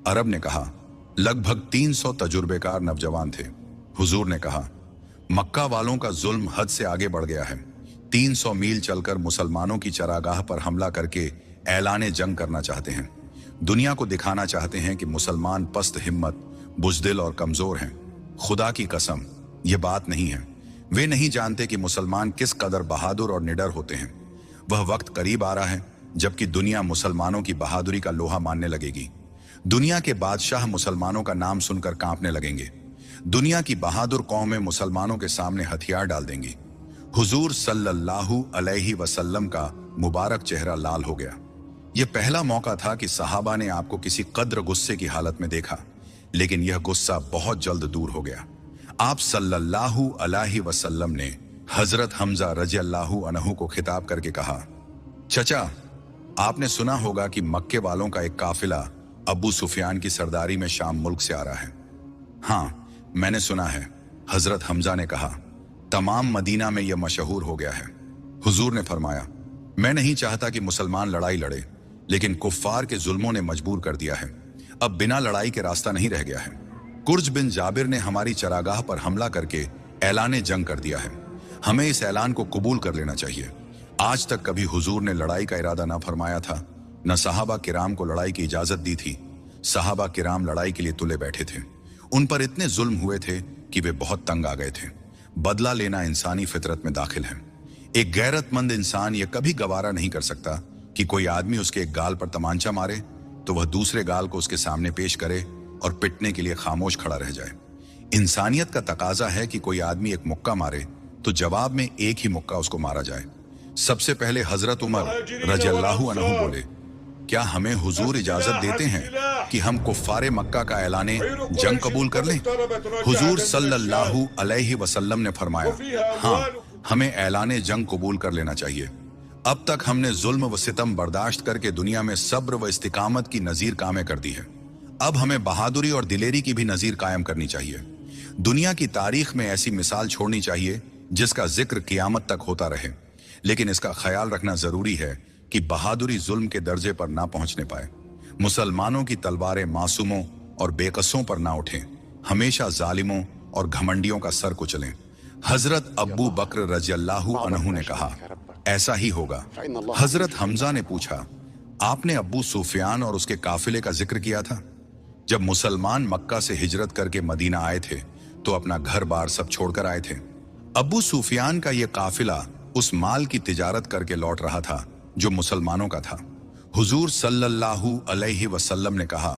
अरब ने कहा। लगभग 300 तजुर्बेकार नौजवान थे। हुजूर ने कहा, मक्का वालों का जुल्म हद से आगे बढ़ गया है। 300 मील चलकर मुसलमानों की चरागाह पर हमला करके ऐलाने जंग करना चाहते हैं। दुनिया को दिखाना चाहते हैं कि मुसलमान पस्त हिम्मत, बुज़दिल और कमजोर हैं। खुदा की कसम, ये बात नहीं है। वे नहीं जानते कि मुसलमान किस कदर बहादुर और निडर होते हैं। वह वक्त करीब आ रहा है जबकि दुनिया मुसलमानों की बहादुरी का लोहा मानने लगेगी। दुनिया के बादशाह मुसलमानों का नाम सुनकर कांपने लगेंगे। दुनिया की बहादुर कौमें मुसलमानों के सामने हथियार डाल देंगी। हुजूर सल्लल्लाहु अलैहि वसल्लम का मुबारक चेहरा लाल हो गया। यह पहला मौका था कि सहाबा ने आपको किसी कद्र गुस्से की हालत में देखा, लेकिन यह गुस्सा बहुत जल्द दूर हो गया। आप सल्लल्लाहु अलैहि वसल्लम ने हजरत हमजा रज़ियल्लाहु अन्हु को खिताब करके कहा, चचा, आपने सुना होगा कि मक्के वालों का एक काफिला अबू सुफियान की सरदारी में शाम मुल्क से आ रहा है। हाँ, मैंने सुना है, हजरत हमजा ने कहा। तमाम मदीना में यह मशहूर हो गया है। हुजूर ने फरमाया, मैं नहीं चाहता कि मुसलमान लड़ाई लड़े, लेकिन कुफ्फार के जुल्मों ने मजबूर कर दिया है। अब बिना लड़ाई के रास्ता नहीं रह गया है। कुर्ज बिन जाबिर ने हमारी चरागाह पर हमला करके ऐलाने जंग कर दिया है। हमें इस ऐलान को कबूल कर लेना चाहिए। आज तक कभी हुजूर ने लड़ाई का इरादा न फरमाया था, न सहाबा किराम को लड़ाई की इजाजत दी थी। सहाबा किराम लड़ाई के लिए तुले बैठे थे। उन पर इतने जुल्म हुए थे कि वे बहुत तंग आ गए थे। बदला लेना इंसानी फितरत में दाखिल है। एक गैरतमंद इंसान यह कभी गवारा नहीं कर सकता कि कोई आदमी उसके एक गाल पर तमांचा मारे तो वह दूसरे गाल को उसके सामने पेश करे और पिटने के लिए खामोश खड़ा रह जाए। इंसानियत का तकाजा है कि कोई आदमी एक मुक्का मारे तो जवाब में एक ही मुक्का उसको मारा जाए। सबसे पहले हजरत उमर रज़ियल्लाहु अन्हु बोले, क्या हमें हुजूर इजाजत देते हैं कि हम कुफ्फारे मक्का का ऐलाने जंग कबूल कर लें? हुजूर सल्लल्लाहु अलैहि वसल्लम ने फरमाया, हाँ, हमें ऐलाने जंग कबूल कर लेना चाहिए। अब तक हमने जुल्म व सितम बर्दाश्त करके दुनिया में सब्र व इस्तिकामत की नजीर कायम कर दी है। अब हमें बहादुरी और दिलेरी की भी नजीर कायम करनी चाहिए। दुनिया की तारीख में ऐसी मिसाल छोड़नी चाहिए जिसका जिक्र क़यामत तक होता रहे। लेकिन इसका ख्याल रखना जरूरी है कि बहादुरी जुल्म के दर्जे पर ना पहुंचने पाए। मुसलमानों की तलवारें मासूमों और बेकसों पर ना उठें। हमेशा जालिमों और घमंडियों का सर कुचलें। हजरत अब्बू बकर रज़ियल्लाहु अन्हु ने कहा, ऐसा ही होगा। हजरत हमजा ने पूछा, आपने अब्बू सुफियान और उसके काफिले का जिक्र किया था? जब मुसलमान मक्का से हिजरत करके मदीना आए थे तो अपना घर बार सब छोड़कर आए थे। अब्बू सुफियान का यह काफिला उस माल की तिजारत करके लौट रहा था जो मुसलमानों का था। हुजूर सल्लल्लाहु अलैहि वसल्लम ने कहा,